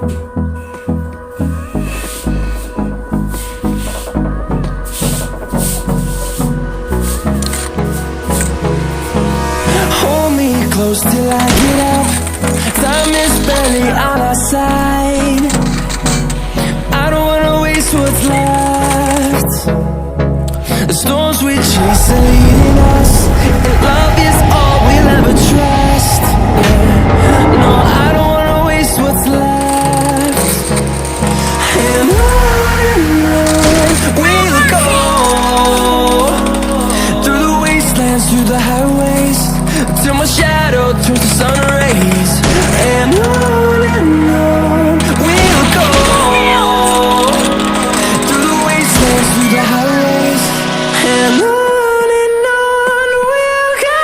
Hold me close till I get up. Time is barely on our side. I don't wanna waste what's left. The storms we chase are leading us, and love is all we'll ever trust. Yeah. No, I don't wanna waste what's left. And on we'll go, through the wastelands, through the highways, till my shadow turns to sun rays. And on we'll go, through the wastelands, through the highways, and on we'll go.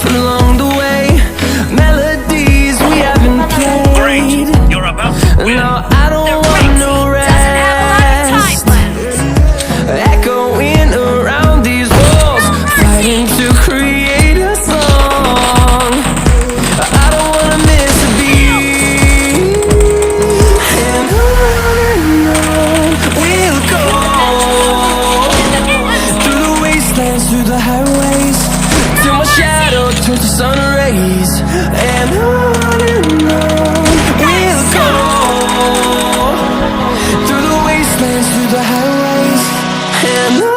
Along the way, melodies we haven't played. Great, you're about to win. No, I don't want no rest. Echoing around these walls, fighting to create a song. I don't wanna miss a beat. And on we'll go, through the wastelands, through the highways, till my shadow turns to sun rays. And on we'll go, through the wastelands, through the highways, and on.